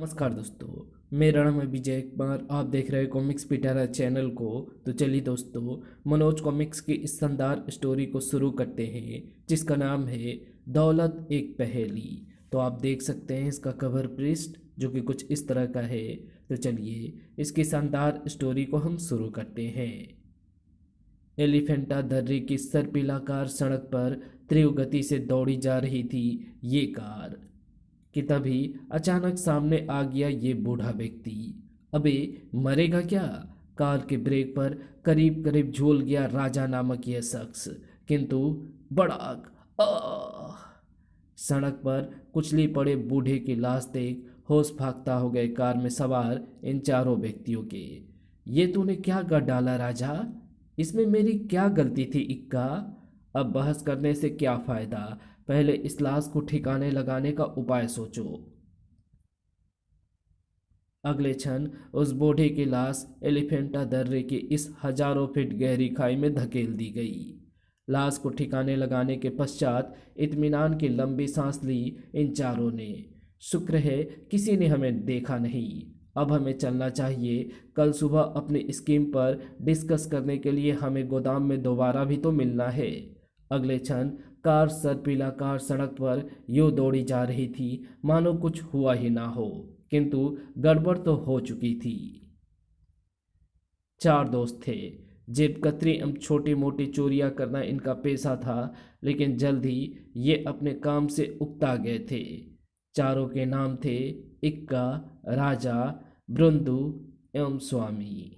नमस्कार दोस्तों। मेरा नाम है विजय कुमार। आप देख रहे हैं कॉमिक्स पिटारा चैनल को। तो चलिए दोस्तों, मनोज कॉमिक्स की इस शानदार स्टोरी को शुरू करते हैं, जिसका नाम है दौलत एक पहेली। तो आप देख सकते हैं इसका कवर पृष्ठ, जो कि कुछ इस तरह का है। तो चलिए इसकी शानदार स्टोरी को हम शुरू करते हैं। एलिफेंटा दर्रे की सर्पिलाकार सड़क पर तीव्र गति से दौड़ी जा रही थी ये कार कि तभी अचानक सामने आ गया ये बूढ़ा व्यक्ति। अबे, मरेगा क्या? कार के ब्रेक पर करीब करीब झूल गया राजा नामक यह शख्स, किंतु बड़ाक आह! सड़क पर कुचली पड़े बूढ़े की लाश देख होश भागता हो गए कार में सवार इन चारों व्यक्तियों के। ये तूने क्या कर डाला राजा? इसमें मेरी क्या गलती थी इक्का? अब बहस करने से क्या फायदा? पहले इस लाश को ठिकाने लगाने का उपाय सोचो। अगले क्षण उस बूढ़े की लाश एलिफेंटा दर्रे की इस हजारों फीट गहरी खाई में धकेल दी गई। लाश को ठिकाने लगाने के पश्चात इत्मीनान की लंबी सांस ली इन चारों ने। शुक्र है किसी ने हमें देखा नहीं। अब हमें चलना चाहिए। कल सुबह अपनी स्कीम पर डिस्कस करने के लिए हमें गोदाम में दोबारा भी तो मिलना है। अगले क्षण कार सर्पिलाकार सड़क पर यूं दौड़ी जा रही थी मानो कुछ हुआ ही ना हो, किंतु गड़बड़ तो हो चुकी थी। चार दोस्त थे। जेब कतरी एवं छोटी मोटी चोरियां करना इनका पेशा था, लेकिन जल्द ही ये अपने काम से उकता गए थे। चारों के नाम थे इक्का, राजा, ब्रंदु एवं स्वामी।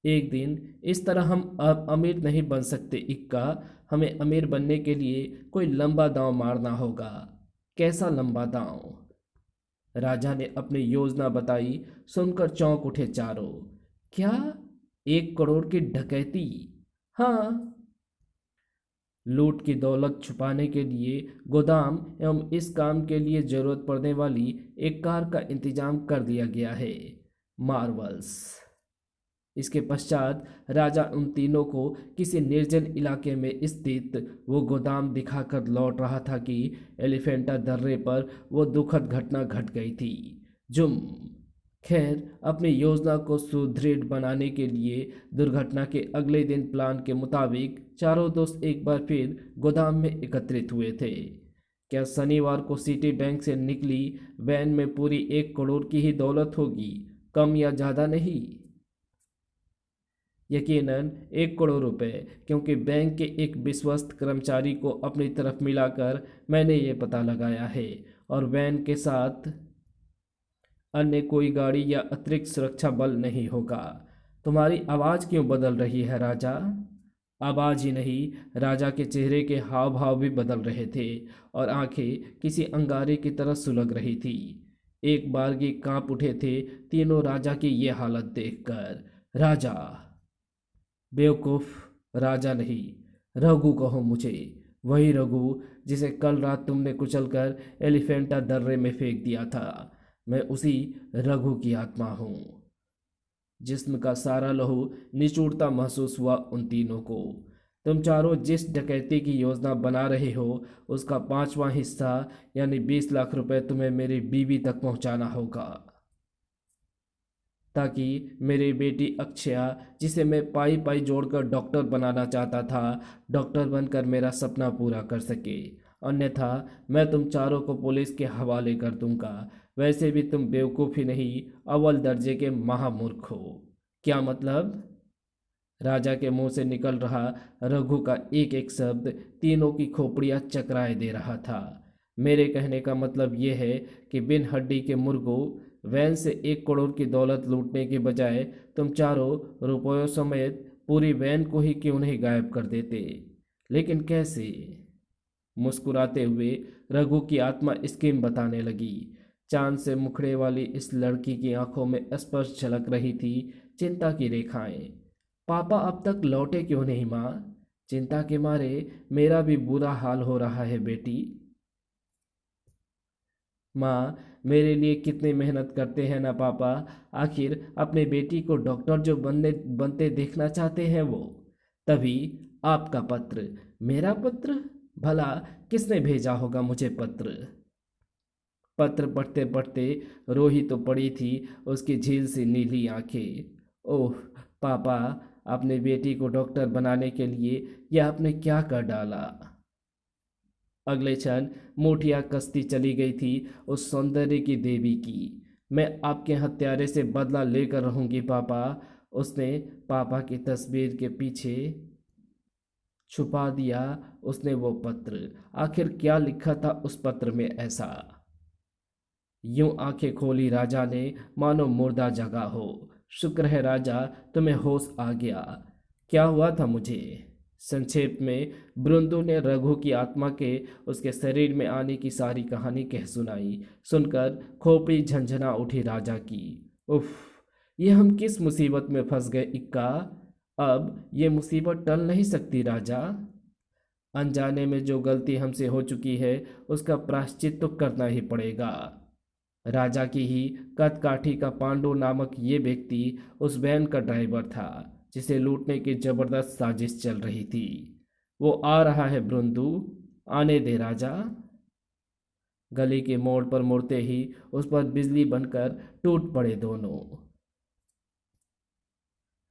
एक दिन इस तरह हम अब अमीर नहीं बन सकते इक्का। हमें अमीर बनने के लिए कोई लंबा दांव मारना होगा। कैसा लंबा दांव? राजा ने अपनी योजना बताई। सुनकर चौंक उठे चारों। क्या? 1 करोड़ की डकैती? हाँ, लूट की दौलत छुपाने के लिए गोदाम एवं इस काम के लिए जरूरत पड़ने वाली एक कार का इंतजाम कर दिया गया है। मार्वल्स। इसके पश्चात राजा उन तीनों को किसी निर्जन इलाके में स्थित वो गोदाम दिखाकर लौट रहा था कि एलिफेंटा दर्रे पर वो दुखद घटना घट गई थी। जुम। खैर, अपनी योजना को सुदृढ़ बनाने के लिए दुर्घटना के अगले दिन प्लान के मुताबिक चारों दोस्त एक बार फिर गोदाम में एकत्रित हुए थे। क्या शनिवार को सिटी बैंक से निकली वैन में पूरी 1 करोड़ की ही दौलत होगी, कम या ज़्यादा नहीं। यकीनन 1 करोड़ रुपए, क्योंकि बैंक के एक विश्वस्त कर्मचारी को अपनी तरफ मिलाकर मैंने ये पता लगाया है, और वैन के साथ अन्य कोई गाड़ी या अतिरिक्त सुरक्षा बल नहीं होगा। तुम्हारी आवाज़ क्यों बदल रही है राजा? आवाज़ ही नहीं, राजा के चेहरे के हाव भाव भी बदल रहे थे और आंखें किसी अंगारे की तरह सुलग रही थी। एक बारगी कांप उठे थे तीनों राजा की ये हालत देखकर। राजा! बेवकूफ़, राजा नहीं, रघु कहो मुझे। वही रघु जिसे कल रात तुमने कुचलकर एलिफेंटा दर्रे में फेंक दिया था। मैं उसी रघु की आत्मा हूँ। जिस्म का सारा लहू निचोड़ता महसूस हुआ उन तीनों को। तुम चारों जिस डकैती की योजना बना रहे हो, उसका 5वां हिस्सा यानी 20 लाख रुपए तुम्हें मेरी बीवी तक पहुंचाना होगा, ताकि मेरी बेटी अक्षया, जिसे मैं पाई पाई जोड़कर डॉक्टर बनाना चाहता था, डॉक्टर बनकर मेरा सपना पूरा कर सके। अन्यथा मैं तुम चारों को पुलिस के हवाले कर दूंगा। वैसे भी तुम बेवकूफ़ ही नहीं, अव्वल दर्जे के महामूर्ख हो। क्या मतलब? राजा के मुंह से निकल रहा रघु का एक एक शब्द तीनों की खोपड़ियां चकराए दे रहा था। मेरे कहने का मतलब यह है कि बिन हड्डी के मुर्गों, वैन से 1 करोड़ की दौलत लूटने के बजाय तुम चारों रुपयों समेत पूरी वैन को ही क्यों नहीं गायब कर देते? लेकिन कैसे? मुस्कुराते हुए रघु की आत्मा स्कीम बताने लगी। चांद से मुखड़े वाली इस लड़की की आंखों में स्पष्ट झलक रही थी चिंता की रेखाएं। पापा अब तक लौटे क्यों नहीं माँ? चिंता के मारे मेरा भी बुरा हाल हो रहा है बेटी। माँ, मेरे लिए कितनी मेहनत करते हैं ना पापा। आखिर अपने बेटी को डॉक्टर जो बनते देखना चाहते हैं वो। तभी आपका पत्र। मेरा पत्र? भला किसने भेजा होगा मुझे पत्र? पत्र पढ़ते पढ़ते रो ही तो पड़ी थी उसकी झील सी नीली आंखें। ओह पापा, अपने बेटी को डॉक्टर बनाने के लिए यह आपने क्या कर डाला। अगले क्षण मुठिया कसती चली गई थी उस सौंदर्य की देवी की। मैं आपके हत्यारे से बदला लेकर रहूंगी पापा। उसने पापा की तस्वीर के पीछे छुपा दिया उसने वो पत्र। आखिर क्या लिखा था उस पत्र में ऐसा। यूं आंखें खोली राजा ने मानो मुर्दा जगा हो। शुक्र है राजा, तुम्हें होश आ गया। क्या हुआ था मुझे। संक्षेप में बृंदु ने रघु की आत्मा के उसके शरीर में आने की सारी कहानी कह सुनाई। सुनकर खोपड़ी झंझना उठी राजा की। उफ, ये हम किस मुसीबत में फंस गए इक्का। अब ये मुसीबत टल नहीं सकती राजा। अनजाने में जो गलती हमसे हो चुकी है उसका प्रायश्चित तो करना ही पड़ेगा। राजा की ही कदकाठी का पांडु नामक ये व्यक्ति उस वैन का ड्राइवर था जिसे लूटने की जबरदस्त साजिश चल रही थी। वो आ रहा है बृंदु, आने दे राजा। गली के मोड़ पर मुड़ते ही उस पर बिजली बनकर टूट पड़े दोनों।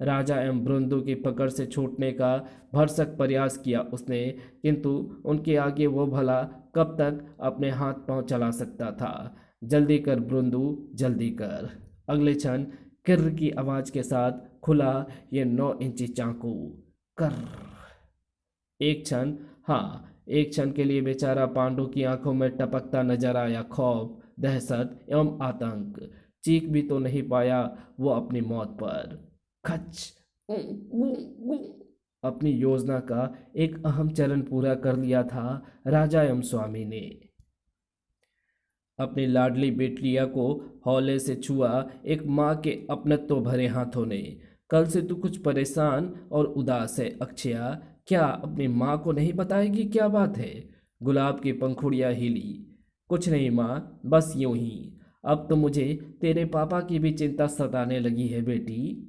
राजा एवं बृंदु की पकड़ से छूटने का भरसक प्रयास किया उसने, किंतु उनके आगे वो भला कब तक अपने हाथ पांव चला सकता था। जल्दी कर बृंदु, जल्दी कर। अगले क्षण किर्र की आवाज के साथ खुला ये 9 इंची चाकू। कर। एक क्षण, हाँ एक क्षण के लिए बेचारा पांडु की आंखों में टपकता नजर आया खौफ, दहशत एवं आतंक। चीख भी तो नहीं पाया वो अपनी मौत पर। खच। ऊ, ऊ, ऊ। अपनी योजना का एक अहम चरण पूरा कर लिया था राजा एवं स्वामी ने। अपनी लाडली बेटिया को हौले से छुआ एक माँ के अपनत्व भरे हाथों ने। कल से तू कुछ परेशान और उदास है अक्षया। क्या अपनी माँ को नहीं बताएगी क्या बात है। गुलाब की पंखुड़ियाँ हिली। कुछ नहीं माँ, बस यूं ही। अब तो मुझे तेरे पापा की भी चिंता सताने लगी है बेटी।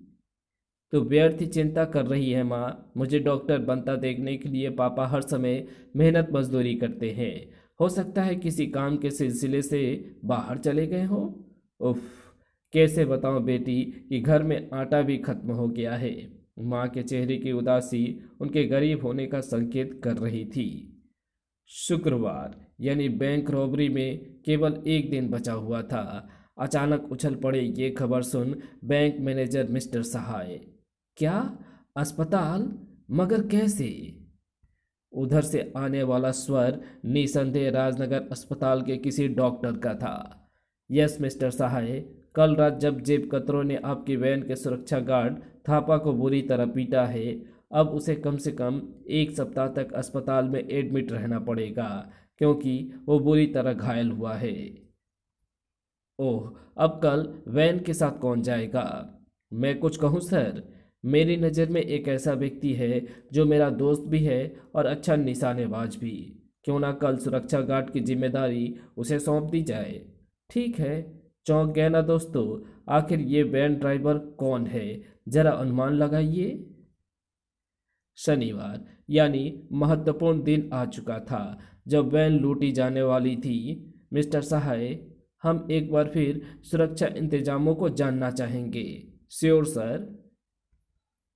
तो व्यर्थ ही चिंता कर रही है माँ। मुझे डॉक्टर बनता देखने के लिए पापा हर समय मेहनत मजदूरी करते हैं। हो सकता है किसी काम के सिलसिले से बाहर चले गए हो। उफ, कैसे बताऊं बेटी कि घर में आटा भी खत्म हो गया है। माँ के चेहरे की उदासी उनके गरीब होने का संकेत कर रही थी। शुक्रवार यानी बैंक रॉबरी में केवल एक दिन बचा हुआ था। अचानक उछल पड़े ये खबर सुन बैंक मैनेजर मिस्टर सहाय। क्या, अस्पताल, मगर कैसे। उधर से आने वाला स्वर निसंदेह राजनगर अस्पताल के किसी डॉक्टर का था। यस मिस्टर सहाय, कल रात जब जेब कतरों ने आपकी वैन के सुरक्षा गार्ड थापा को बुरी तरह पीटा है, अब उसे कम से कम 1 सप्ताह तक अस्पताल में एडमिट रहना पड़ेगा क्योंकि वो बुरी तरह घायल हुआ है। ओह, अब कल वैन के साथ कौन जाएगा। मैं कुछ कहूँ सर। मेरी नज़र में एक ऐसा व्यक्ति है जो मेरा दोस्त भी है और अच्छा निशानेबाज भी। क्यों ना कल सुरक्षा गार्ड की जिम्मेदारी उसे सौंप दी जाए। ठीक है। चौंक गए ना दोस्तों। आखिर ये वैन ड्राइवर कौन है, जरा अनुमान लगाइए। शनिवार यानी महत्वपूर्ण दिन आ चुका था जब वैन लूटी जाने वाली थी। मिस्टर सहाय, हम एक बार फिर सुरक्षा इंतजामों को जानना चाहेंगे। Sure sir.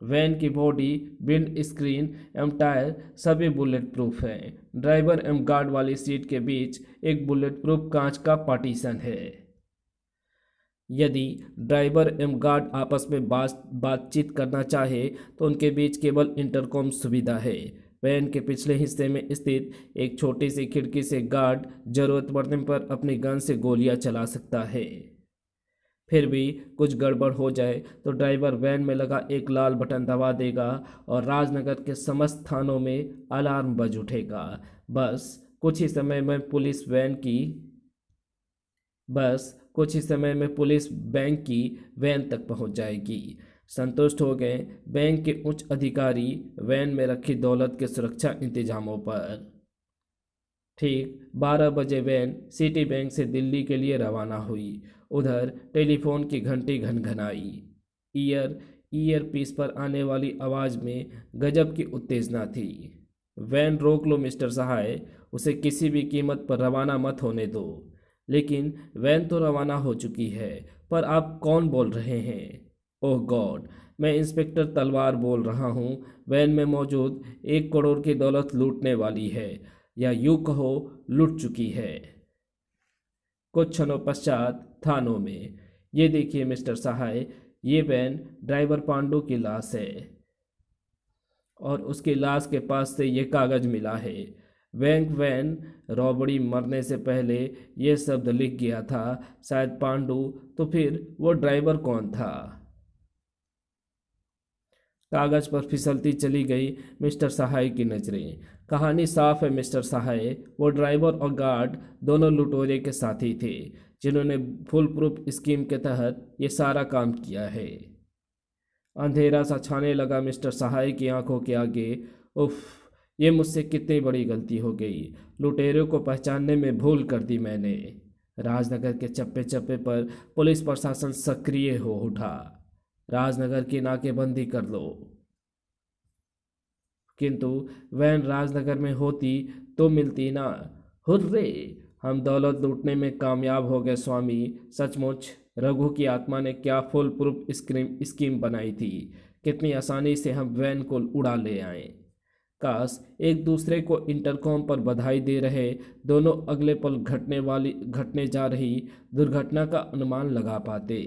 वैन की बॉडी, विंड स्क्रीन एवं टायर सभी बुलेट प्रूफ हैं। ड्राइवर एवं गार्ड वाली सीट के बीच एक बुलेट प्रूफ कांच का पार्टीशन है। यदि ड्राइवर एवं गार्ड आपस में बातचीत करना चाहे तो उनके बीच केवल इंटरकॉम सुविधा है। वैन के पिछले हिस्से में स्थित एक छोटी सी खिड़की से गार्ड जरूरत पड़ने पर अपनी गन से गोलियां चला सकता है। फिर भी कुछ गड़बड़ हो जाए तो ड्राइवर वैन में लगा एक लाल बटन दबा देगा और राजनगर के समस्त थानों में अलार्म बज उठेगा। बस कुछ ही समय में पुलिस वैन की बस कुछ ही समय में पुलिस बैंक की वैन तक पहुंच जाएगी। संतुष्ट हो गए बैंक के उच्च अधिकारी वैन में रखी दौलत के सुरक्षा इंतजामों पर। ठीक 12 बजे वैन सिटी बैंक से दिल्ली के लिए रवाना हुई। उधर टेलीफोन की घंटी घनघनाई। ईयर पीस पर आने वाली आवाज़ में गजब की उत्तेजना थी। वैन रोक लो मिस्टर सहाय, उसे किसी भी कीमत पर रवाना मत होने दो। लेकिन वैन तो रवाना हो चुकी है। पर आप कौन बोल रहे हैं? ओह गॉड, मैं इंस्पेक्टर तलवार बोल रहा हूँ। वैन में मौजूद 1 करोड़ की दौलत लूटने वाली है, या यूँ कहो लूट चुकी है। कुछ क्षणों पश्चात थानों में, ये देखिए मिस्टर सहाय, ये वैन ड्राइवर पांडु की लाश है, और उसकी लाश के पास से ये कागज मिला है। बैंक वैन रॉबरी मरने से पहले ये शब्द लिख गया था, शायद पांडु। तो फिर वो ड्राइवर कौन था? कागज पर फिसलती चली गई मिस्टर सहाय की नजरें। कहानी साफ है मिस्टर सहाय, वो ड्राइवर और गार्ड दोनों लुटेरे के साथी थे, जिन्होंने फुल प्रूफ स्कीम के तहत ये सारा काम किया है। अंधेरा सा छाने लगा मिस्टर सहाय की आंखों के आगे। उफ, ये मुझसे कितनी बड़ी गलती हो गई। लुटेरों को पहचानने में भूल कर दी मैंने। राजनगर के चप्पे चप्पे पर पुलिस प्रशासन सक्रिय हो उठा। राजनगर की नाकेबंदी कर लो। किंतु वैन राजनगर में होती तो मिलती ना। हुर्रे, हम दौलत लूटने में कामयाब हो गए स्वामी। सचमुच रघु की आत्मा ने क्या फुल प्रूफ स्कीम बनाई थी। कितनी आसानी से हम वैन को उड़ा ले आए। काश एक दूसरे को इंटरकॉम पर बधाई दे रहे दोनों अगले पल घटने जा रही दुर्घटना का अनुमान लगा पाते।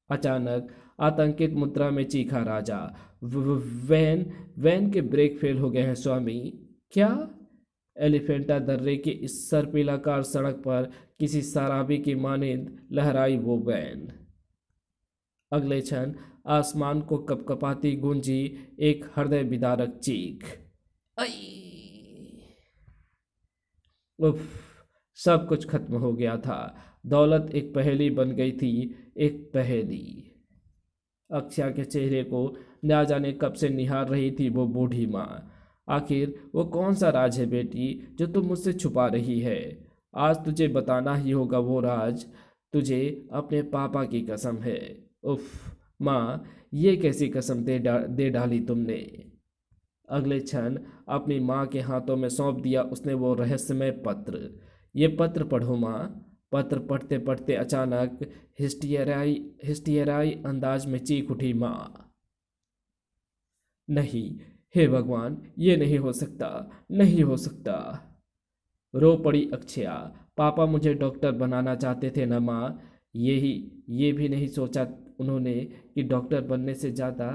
अचानक आतंकित मुद्रा में चीखा राजा, वैन वैन के ब्रेक फेल हो गए हैं स्वामी। क्या? एलिफेंटा दर्रे की इस सर्पिलाकार सड़क पर किसी शराबी की मानिंद लहराई वो वैन। अगले क्षण आसमान को कपकपाती गूंजी एक हृदय विदारक चीख। आई! उफ, सब कुछ खत्म हो गया था। दौलत एक पहेली बन गई थी, एक पहेली। अक्षया के चेहरे को ना जाने कब से निहार रही थी वो बूढ़ी माँ। आखिर वो कौन सा राज है बेटी जो तुम मुझसे छुपा रही है? आज तुझे बताना ही होगा वो राज। तुझे अपने पापा की कसम है। उफ माँ, ये कैसी कसम दे डाली तुमने? अगले क्षण अपनी माँ के हाथों में सौंप दिया उसने वो रहस्यमय पत्र। ये पत्र पढ़ो माँ। पत्र पढ़ते पढ़ते अचानक हिस्टियराई अंदाज में चीख उठी माँ। नहीं, हे भगवान, ये नहीं हो सकता, नहीं हो सकता। रो पड़ी अक्षया। पापा मुझे डॉक्टर बनाना चाहते थे ना माँ। यही ये भी नहीं सोचा उन्होंने कि डॉक्टर बनने से ज़्यादा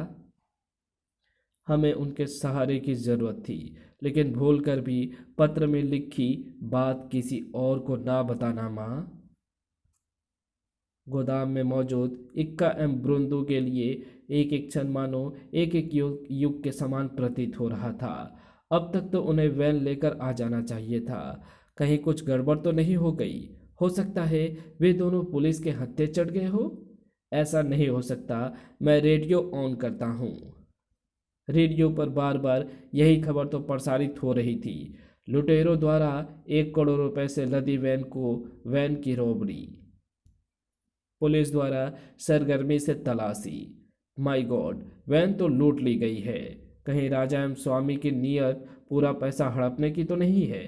हमें उनके सहारे की ज़रूरत थी। लेकिन भूल कर भी पत्र में लिखी बात किसी और को ना बताना माँ। गोदाम में मौजूद इक्का एवं ब्रुंदू के लिए एक एक क्षण मानो एक एक युग के समान प्रतीत हो रहा था। अब तक तो उन्हें वैन लेकर आ जाना चाहिए था। कहीं कुछ गड़बड़ तो नहीं हो गई? हो सकता है वे दोनों पुलिस के हत्थे चढ़ गए हो। ऐसा नहीं हो सकता। मैं रेडियो ऑन करता हूँ। रेडियो पर बार बार यही खबर तो प्रसारित हो रही थी, लुटेरों द्वारा 1 करोड़ रुपए से लदी वैन की रॉबरी, पुलिस द्वारा सरगर्मी से तलाशी। माय गॉड, वैन तो लूट ली गई है। कहीं राजा एवं स्वामी की नीयत पूरा पैसा हड़पने की तो नहीं है?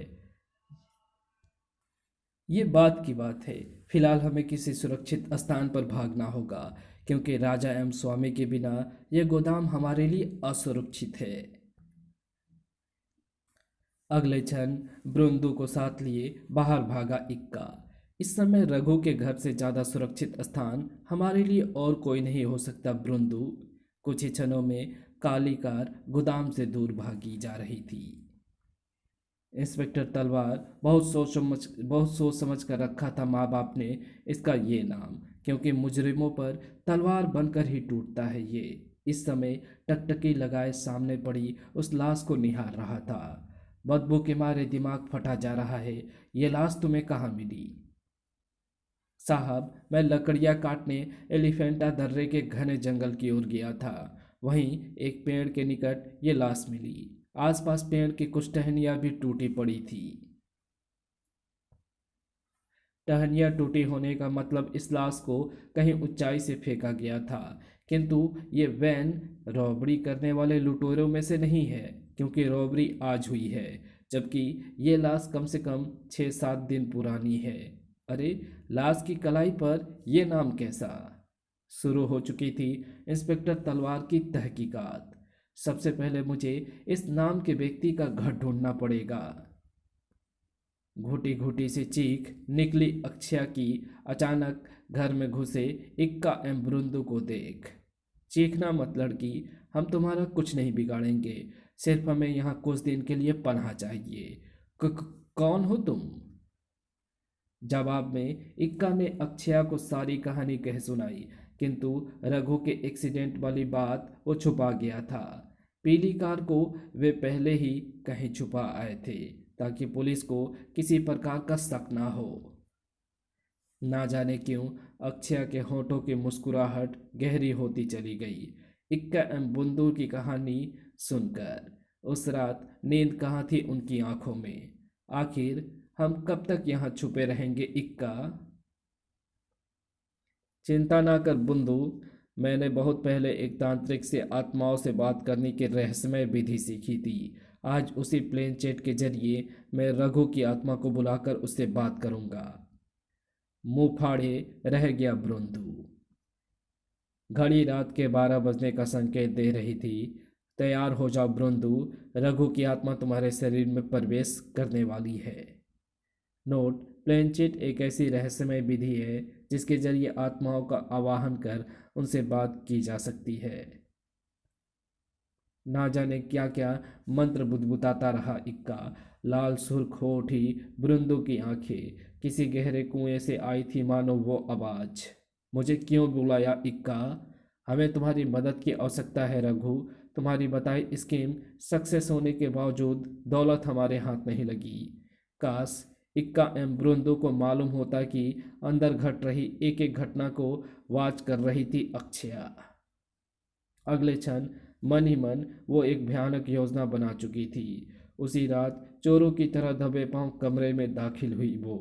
ये बात की बात है। फिलहाल हमें किसी सुरक्षित स्थान पर भागना होगा, क्योंकि राजा एवं स्वामी के बिना यह गोदाम हमारे लिए असुरक्षित है। अगले क्षण ब्रुंदू को साथ लिए बाहर भागा इक्का। इस समय रघु के घर से ज्यादा सुरक्षित स्थान हमारे लिए और कोई नहीं हो सकता ब्रुंदू। कुछ ही क्षणों में काली कार गोदाम से दूर भागी जा रही थी। इंस्पेक्टर तलवार बहुत सोच समझ कर रखा था माँ बाप ने इसका ये नाम, क्योंकि मुजरिमों पर तलवार बनकर ही टूटता है ये। इस समय टकटकी लगाए सामने पड़ी उस लाश को निहार रहा था। बदबू के मारे दिमाग फटा जा रहा है। ये लाश तुम्हें कहाँ मिली? साहब, मैं लकड़ियाँ काटने एलिफेंटा दर्रे के घने जंगल की ओर गया था। वहीं एक पेड़ के निकट ये लाश मिली। आसपास पेड़ की कुछ टहनियाँ भी टूटी पड़ी थी। टहनियाँ टूटी होने का मतलब इस लाश को कहीं ऊंचाई से फेंका गया था। किंतु ये वैन रॉबरी करने वाले लुटेरों में से नहीं है, क्योंकि रॉबरी आज हुई है, जबकि ये लाश कम से कम 6-7 दिन पुरानी है। अरे, लाश की कलाई पर यह नाम कैसा? शुरू हो चुकी थी इंस्पेक्टर तलवार की तहकीकात। सबसे पहले मुझे इस नाम के व्यक्ति का घर ढूंढना पड़ेगा। घुटी घुटी से चीख निकली अक्षया की। अचानक घर में घुसे इक्का एम बृंदु को देख। चीखना मत लड़की, हम तुम्हारा कुछ नहीं बिगाड़ेंगे, सिर्फ हमें यहाँ कुछ दिन के लिए पनाह चाहिए। कौन हो तुम? जवाब में इक्का ने अक्षया को सारी कहानी कह सुनाई, किंतु रघु के एक्सीडेंट वाली बात वो छुपा गया था। पीली कार को वे पहले ही कहीं छुपा आए थे ताकि पुलिस को किसी प्रकार का शक ना हो। ना जाने क्यों अक्षया के होठों की मुस्कुराहट गहरी होती चली गई इक्का एम बुंदू की कहानी सुनकर। उस रात नींद कहाँ थी उनकी आंखों में। आखिर हम कब तक यहाँ छुपे रहेंगे इक्का? चिंता ना कर बुंदू, मैंने बहुत पहले एक तांत्रिक से आत्माओं से बात करने की रहस्यमय विधि सीखी थी। आज उसी प्लेन चैट के जरिए मैं रघु की आत्मा को बुलाकर उससे बात करूंगा। मुंह फाड़े रह गया बुंदू। घड़ी रात के 12 बजने का संकेत दे रही थी। तैयार हो जाओ बुंदू, रघु की आत्मा तुम्हारे शरीर में प्रवेश करने वाली है। नोट: प्लेनचेट एक ऐसी रहस्यमय विधि है जिसके जरिए आत्माओं का आवाहन कर उनसे बात की जा सकती है। ना जाने क्या क्या मंत्र बुदबुदाता रहा इक्का। लाल सुर्ख हो उठी बृंदो की आंखें। किसी गहरे कुएं से आई थी मानो वो आवाज। मुझे क्यों बुलाया इक्का? हमें तुम्हारी मदद की आवश्यकता है रघु। तुम्हारी बताई स्कीम सक्सेस होने के बावजूद दौलत हमारे हाथ नहीं लगी। काश इक्का एम बृंदो को मालूम होता कि अंदर घट रही एक एक घटना को वाच कर रही थी अक्षया। अगले क्षण मन ही मन वो एक भयानक योजना बना चुकी थी। उसी रात चोरों की तरह दबे पांव कमरे में दाखिल हुई वो।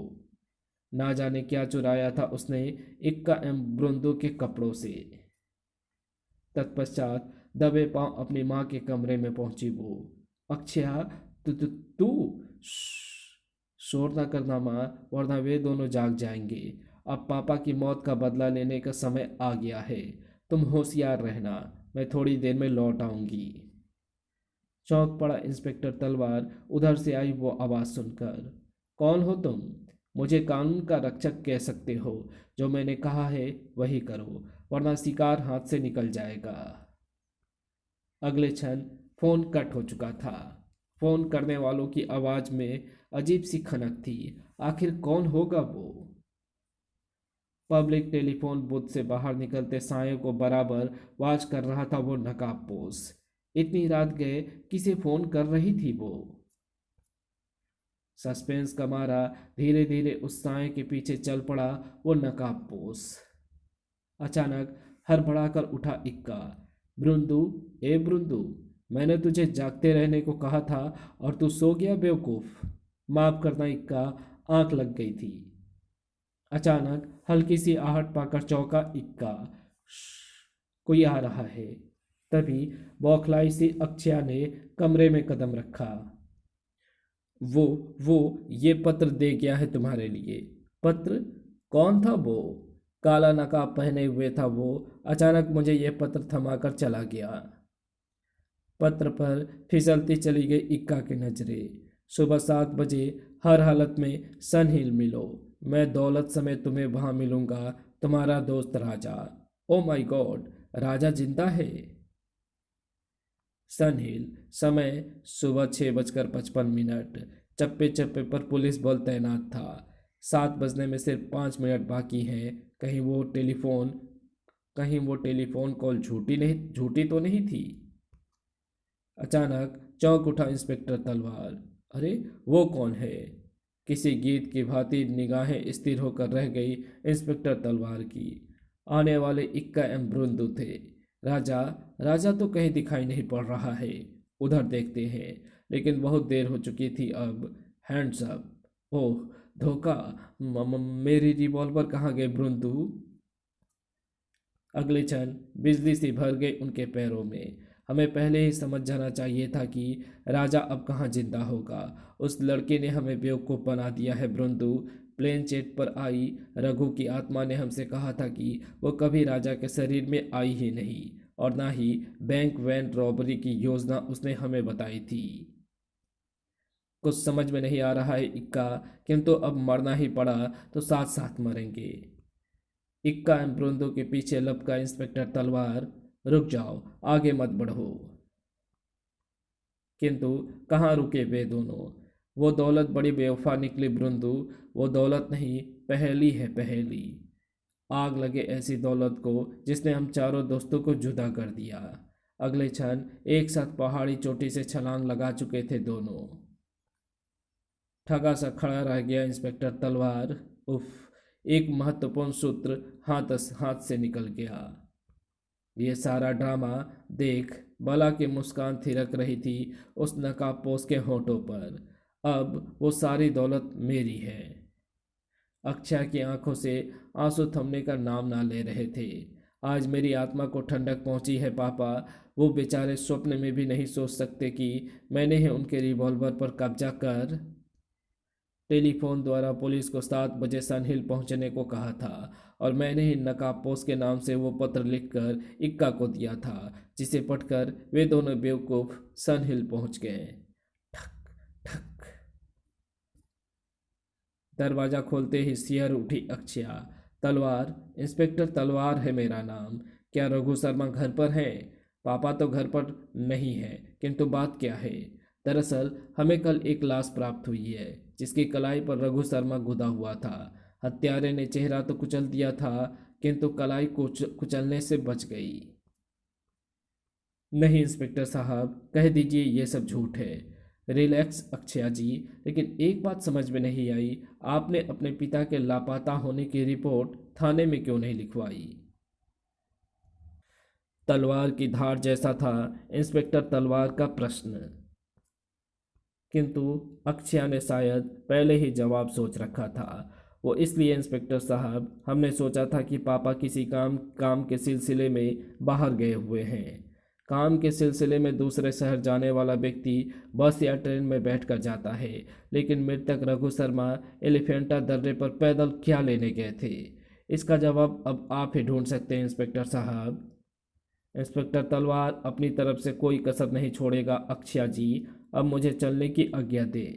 ना जाने क्या चुराया था उसने इक्का एम बृंदो के कपड़ों से। तत्पश्चात दबे पांव अपनी माँ के कमरे में पहुंची वो। अक्षया, तू तू तू शोर न करना माँ, वरना वे दोनों जाग जाएंगे। अब पापा की मौत का बदला लेने का समय आ गया है। तुम होशियार रहना, मैं थोड़ी देर में लौट आऊंगी। चौंक पड़ा इंस्पेक्टर तलवार उधर से आई वो आवाज़ सुनकर। कौन हो तुम? मुझे कानून का रक्षक कह सकते हो। जो मैंने कहा है वही करो, वरना शिकार हाथ से निकल जाएगा। अगले क्षण फोन कट हो चुका था। फोन करने वालों की आवाज में अजीब सी खनक थी। आखिर कौन होगा वो? पब्लिक टेलीफोन बूथ से बाहर निकलते सायों को बराबर वाच कर रहा था वो नकाबपोश। इतनी रात गए किसे फोन कर रही थी वो? सस्पेंस का मारा धीरे धीरे उस साय के पीछे चल पड़ा वो नकाबपोश। अचानक हड़बड़ाकर उठा इक्का। बृंदु, ए बृंदु, मैंने तुझे जागते रहने को कहा था और तू सो गया बेवकूफ। माफ करना इक्का, आंख लग गई थी। अचानक हल्की सी आहट पाकर चौंका इक्का। कोई आ रहा है। तभी बौखलाई सी अक्षया ने कमरे में कदम रखा। वो ये पत्र दे गया है तुम्हारे लिए। पत्र? कौन था वो? काला नकाब पहने हुए था वो। अचानक मुझे यह पत्र थमाकर चला गया। पत्र पर फिसलती चली गई इक्का की नजरें। सुबह 7 बजे हर हालत में सन हिल मिलो। मैं दौलत समेत तुम्हें वहां मिलूंगा। तुम्हारा दोस्त राजा। ओ माय गॉड, राजा जिंदा है। सन हिल। समय सुबह 6:55। चप्पे चप्पे पर पुलिस बल तैनात था। 7 बजने में सिर्फ 5 मिनट बाकी हैं। कहीं वो टेलीफोन कॉल झूठी तो नहीं थी? अचानक चौंक उठा इंस्पेक्टर तलवार। अरे, वो कौन है? किसी गीत की भांति निगाहें स्थिर होकर रह गई इंस्पेक्टर तलवार की। आने वाले इक्का एम बृंदु थे। राजा राजा तो कहीं दिखाई नहीं पड़ रहा है। उधर देखते हैं, लेकिन बहुत देर हो चुकी थी अब। Hands up. ओह, धोखा। मेरी रिवॉल्वर कहाँ गए बृंदु? अगले क्षण बिजली सी भर गई उनके पैरों में। हमें पहले ही समझ जाना चाहिए था कि राजा अब कहाँ जिंदा होगा। उस लड़के ने हमें बेवकूफ़ बना दिया है बृंदु। प्लेन चेट पर आई रघु की आत्मा ने हमसे कहा था कि वो कभी राजा के शरीर में आई ही नहीं, और ना ही बैंक वैन रॉबरी की योजना उसने हमें बताई थी। कुछ समझ में नहीं आ रहा है इक्का, किंतु अब मरना ही पड़ा तो साथ साथ मरेंगे। इक्का एम्ब्रोंदो के पीछे लपका इंस्पेक्टर तलवार। रुक जाओ, आगे मत बढ़ो। किंतु कहाँ रुके वे दोनों। वो दौलत बड़ी बेवफा निकली ब्रुंदू। वो दौलत नहीं, पहेली है पहेली। आग लगे ऐसी दौलत को जिसने हम चारों दोस्तों को जुदा कर दिया। अगले क्षण एक साथ पहाड़ी चोटी से छलांग लगा चुके थे दोनों। ठगा सा खड़ा रह गया इंस्पेक्टर तलवार। उफ, एक महत्वपूर्ण सूत्र हाथ से निकल गया। ये सारा ड्रामा देख बला की मुस्कान थिरक रही थी उस नकाबपोश के होठों पर। अब वो सारी दौलत मेरी है। अक्षय की आंखों से आंसू थमने का नाम ना ले रहे थे। आज मेरी आत्मा को ठंडक पहुंची है पापा। वो बेचारे स्वप्न में भी नहीं सोच सकते कि मैंने ही उनके रिवॉल्वर पर कब्जा कर टेलीफोन द्वारा पुलिस को 7 बजे सनहिल पहुंचने को कहा था, और मैंने ही नकाबपोश के नाम से वो पत्र लिखकर इक्का को दिया था, जिसे पढ़कर वे दोनों बेवकूफ सनहिल पहुंच गए। ठक ठक। दरवाजा खोलते ही सियर उठी अक्षया। तलवार, इंस्पेक्टर तलवार है मेरा नाम। क्या रघु शर्मा घर पर हैं? पापा तो घर पर नहीं है, किंतु बात क्या है? दरअसल हमें कल एक लाश प्राप्त हुई है जिसकी कलाई पर रघु शर्मा गुदा हुआ था। हत्यारे ने चेहरा तो कुचल दिया था, किंतु कलाई कुचलने से बच गई। नहीं इंस्पेक्टर साहब, कह दीजिए ये सब झूठ है। रिलैक्स अक्षया जी, लेकिन एक बात समझ में नहीं आई, आपने अपने पिता के लापता होने की रिपोर्ट थाने में क्यों नहीं लिखवाई? तलवार की धार जैसा था इंस्पेक्टर तलवार का प्रश्न, किंतु अक्षया ने शायद पहले ही जवाब सोच रखा था। वो इसलिए इंस्पेक्टर साहब, हमने सोचा था कि पापा किसी काम के सिलसिले में बाहर गए हुए हैं। काम के सिलसिले में दूसरे शहर जाने वाला व्यक्ति बस या ट्रेन में बैठकर जाता है, लेकिन मृतक रघु शर्मा एलिफेंटा दर्रे पर पैदल क्या लेने गए थे? इसका जवाब अब आप ही ढूंढ सकते हैं इंस्पेक्टर साहब। इंस्पेक्टर तलवार अपनी तरफ से कोई कसर नहीं छोड़ेगा अक्षया जी। अब मुझे चलने की आज्ञा दे।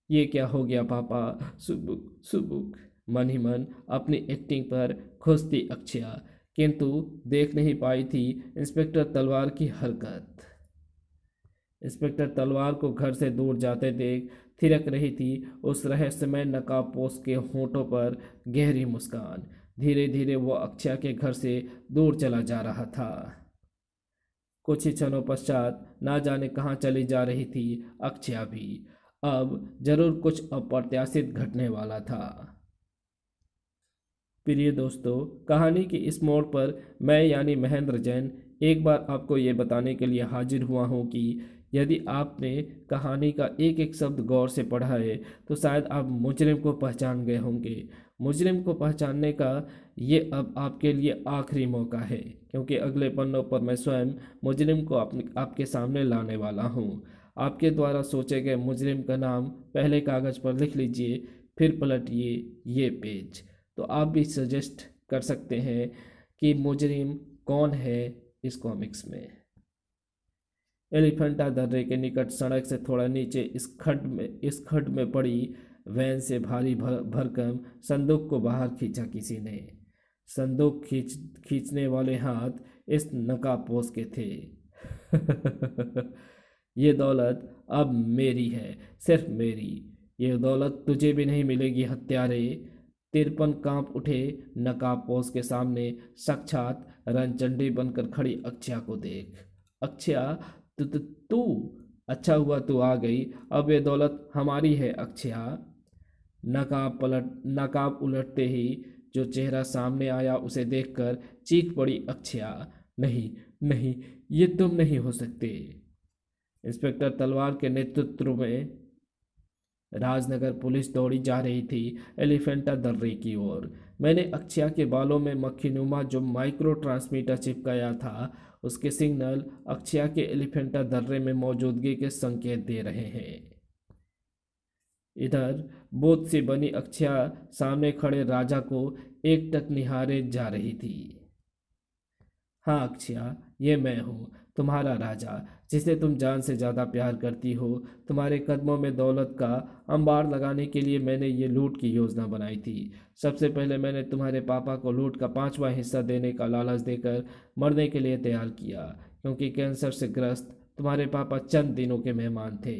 ये क्या हो गया पापा? सुबुक सुबुक। मन ही मन अपनी एक्टिंग पर खुश थी अक्षया, किंतु देख नहीं पाई थी इंस्पेक्टर तलवार की हरकत। इंस्पेक्टर तलवार को घर से दूर जाते देख थिरक रही थी उस रहस्यमय नकाबपोश के होठों पर गहरी मुस्कान। धीरे धीरे वो अक्षया के घर से दूर चला जा रहा था। कुछ ही क्षणों पश्चात ना जाने कहाँ चली जा रही थी अक्षया भी। अब जरूर कुछ अप्रत्याशित घटने वाला था। प्रिय दोस्तों, कहानी की इस मोड़ पर मैं यानी महेंद्र जैन एक बार आपको ये बताने के लिए हाजिर हुआ हूँ कि यदि आपने कहानी का एक एक शब्द गौर से पढ़ा है तो शायद आप मुजरिम को पहचान गए होंगे। मुजरिम को पहचानने का ये अब आपके लिए आखिरी मौका है, क्योंकि अगले पन्नों पर मैं स्वयं मुजरिम को आपके सामने लाने वाला हूँ। आपके द्वारा सोचे गए मुजरिम का नाम पहले कागज़ पर लिख लीजिए, फिर पलटिए ये पेज। तो आप भी सजेस्ट कर सकते हैं कि मुजरिम कौन है इस कॉमिक्स में। एलिफेंटा दर्रे के निकट सड़क से थोड़ा नीचे इस खड्ड में पड़ी वैन से भारी भरकम संदूक को बाहर खींचा किसी ने। संदूक खींचने वाले हाथ इस नकाबपोश के थे। ये दौलत अब मेरी है, सिर्फ मेरी। ये दौलत तुझे भी नहीं मिलेगी हत्यारे। तिरपन कांप उठे नकाबपोश के सामने साक्षात रणचंडी बनकर खड़ी अक्षया को देख। अक्षया, तू अच्छा हुआ तू आ गई। अब ये दौलत हमारी है अक्षया। नकाब उलटते ही जो चेहरा सामने आया उसे देखकर चीख पड़ी अक्षया। नहीं नहीं, ये तुम नहीं हो सकते। इंस्पेक्टर तलवार के नेतृत्व में राजनगर पुलिस दौड़ी जा रही थी एलिफेंटा दर्रे की ओर। मैंने अक्षया के बालों में मक्खीनुमा जो माइक्रो ट्रांसमीटर चिपकाया था, उसके सिग्नल अक्षया के एलिफेंटा दर्रे में मौजूदगी के संकेत दे रहे हैं। इधर बोझ से बनी अक्षया सामने खड़े राजा को एकटक निहारे जा रही थी। हाँ अक्षया, ये मैं हूँ, तुम्हारा राजा, जिसे तुम जान से ज़्यादा प्यार करती हो। तुम्हारे कदमों में दौलत का अंबार लगाने के लिए मैंने ये लूट की योजना बनाई थी। सबसे पहले मैंने तुम्हारे पापा को लूट का 5वां हिस्सा देने का लालच देकर मरने के लिए तैयार किया, क्योंकि कैंसर से ग्रस्त तुम्हारे पापा चंद दिनों के मेहमान थे।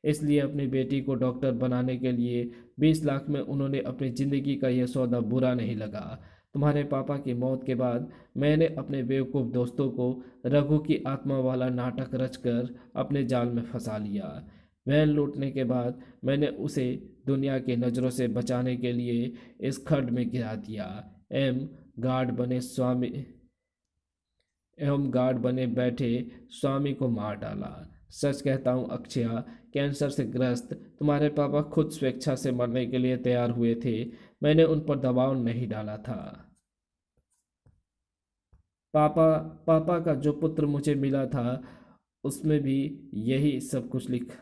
इसलिए अपनी बेटी को डॉक्टर बनाने के लिए 20 लाख में उन्होंने अपनी ज़िंदगी का यह सौदा बुरा नहीं लगा। तुम्हारे पापा की मौत के बाद मैंने अपने बेवकूफ़ दोस्तों को रघु की आत्मा वाला नाटक रचकर अपने जाल में फंसा लिया। वैन लूटने के बाद मैंने उसे दुनिया की नज़रों से बचाने के लिए इस खड्ड में गिरा दिया। एम गार्ड बने स्वामी एवं गार्ड बने बैठे स्वामी को मार डाला। सच कहता हूँ अक्षया, कैंसर से ग्रस्त तुम्हारे पापा खुद स्वेच्छा से मरने के लिए तैयार हुए थे। मैंने उन पर दबाव नहीं डाला था। पापा पापा का जो पुत्र मुझे मिला था उसमें भी यही सब कुछ लिख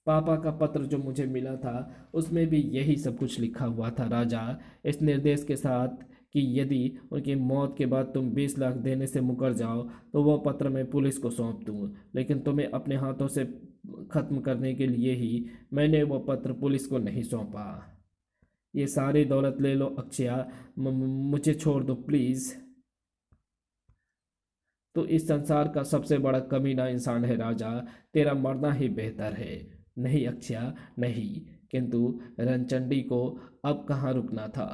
पापा का पत्र जो मुझे मिला था उसमें भी यही सब कुछ लिखा हुआ था राजा, इस निर्देश के साथ कि यदि उनकी मौत के बाद तुम 20 लाख देने से मुकर जाओ तो वह पत्र मैं पुलिस को सौंप दूँ। लेकिन तुम्हें अपने हाथों से खत्म करने के लिए ही मैंने वह पत्र पुलिस को नहीं सौंपा। ये सारी दौलत ले लो अक्षया, मुझे छोड़ दो प्लीज़। तो इस संसार का सबसे बड़ा कमीना इंसान है राजा, तेरा मरना ही बेहतर है। नहीं अक्षया नहीं, किंतु रणचंडी को अब कहाँ रुकना था।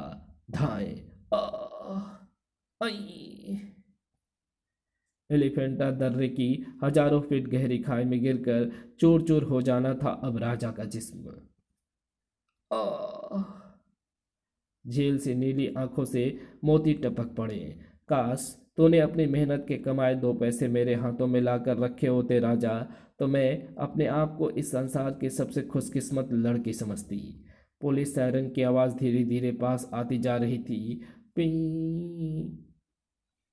धाए आई। एलिफेंटा दर्रे की हजारों फीट गहरी खाई में गिरकर चूर चूर हो जाना था अब राजा का जिस्म। झील से नीली आंखों से मोती टपक पड़े। काश तूने अपनी मेहनत के कमाए 2 पैसे मेरे हाथों में लाकर रखे होते राजा, तो मैं अपने आप को इस संसार की सबसे खुशकिस्मत लड़की समझती। पुलिस सायरन की आवाज़ धीरे धीरे पास आती जा रही थी। पी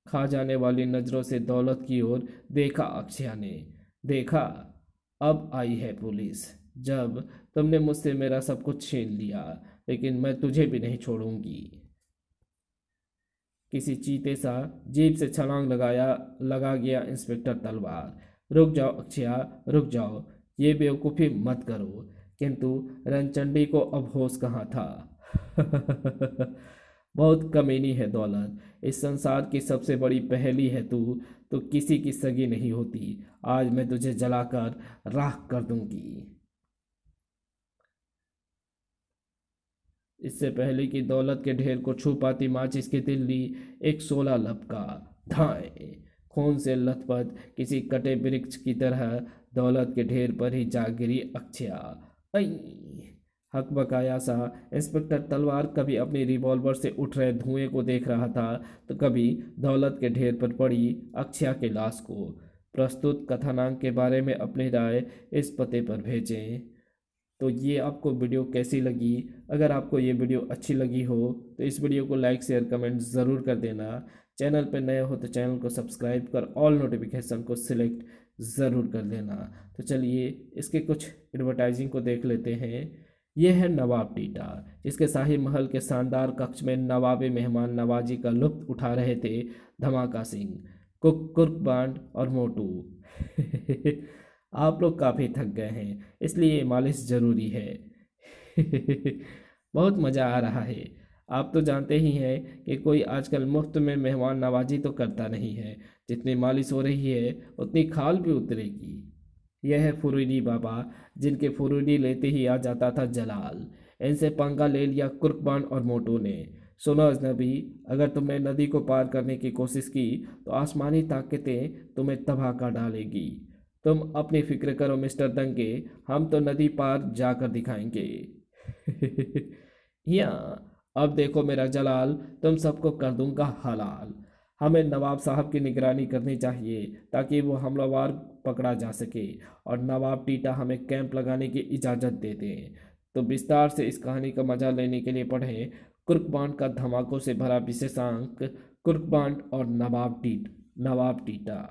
खा जाने वाली नज़रों से दौलत की ओर देखा अक्षया ने। देखा, अब आई है पुलिस। जब तुमने मुझसे मेरा सब कुछ छीन लिया, लेकिन मैं तुझे भी नहीं छोड़ूंगी। किसी चीते सा जीप से छलांग लगा गया इंस्पेक्टर तलवार। रुक जाओ अक्षया, रुक जाओ, ये बेवकूफ़ी मत करो। किंतु रणचंडी को अब होश कहाँ था। बहुत कमीनी है दौलत, इस संसार की सबसे बड़ी पहेली है तू। तो किसी की सगी नहीं होती। आज मैं तुझे जलाकर राख कर दूंगी। इससे पहले कि दौलत के ढेर को छू पाती माचिस की तिल्ली एक 16 लपका। धाए खून से लथपथ किसी कटे वृक्ष की तरह दौलत के ढेर पर ही जा गिरी अक्षया। आई हकबकाया सा इंस्पेक्टर तलवार कभी अपनी रिवॉल्वर से उठ रहे धुएं को देख रहा था, तो कभी दौलत के ढेर पर पड़ी अक्षया के लाश को। प्रस्तुत कथानांक के बारे में अपनी राय इस पते पर भेजें। तो ये आपको वीडियो कैसी लगी? अगर आपको ये वीडियो अच्छी लगी हो तो इस वीडियो को लाइक शेयर कमेंट ज़रूर कर देना। चैनल पर नए हो तो चैनल को सब्सक्राइब कर ऑल नोटिफिकेशन को सिलेक्ट ज़रूर कर लेना। तो चलिए इसके कुछ एडवर्टाइजिंग को देख लेते हैं। यह है नवाब टीटा, जिसके शाही महल के शानदार कक्ष में नवाबे मेहमान नवाजी का लुत्फ उठा रहे थे धमाका सिंह, कुर्क बांड और मोटू। आप लोग काफ़ी थक गए हैं, इसलिए मालिश ज़रूरी है। बहुत मज़ा आ रहा है। आप तो जानते ही हैं कि कोई आजकल मुफ्त में मेहमान नवाजी तो करता नहीं है। जितनी मालिश हो रही है उतनी खाल भी उतरेगी। यह है फुरुडी बाबा, जिनके फुरुडी लेते ही आ जाता था जलाल। इनसे पंगा ले लिया कुर्कबान और मोटू ने। सुनो अजनबी, अगर तुमने नदी को पार करने की कोशिश की तो आसमानी ताकतें तुम्हें तबाह कर डालेगी। तुम अपनी फिक्र करो मिस्टर दंगे, हम तो नदी पार जाकर दिखाएंगे। या अब देखो मेरा जलाल, तुम सबको कर दूंगा हलाल। हमें नवाब साहब की निगरानी करनी चाहिए ताकि वो हमलावर पकड़ा जा सके और नवाब टीटा हमें कैंप लगाने की इजाज़त दे दें। तो विस्तार से इस कहानी का मजा लेने के लिए पढ़ें कुर्कबांड का धमाकों से भरा विशेषांक, कुर्कबांड और नवाब टीटा।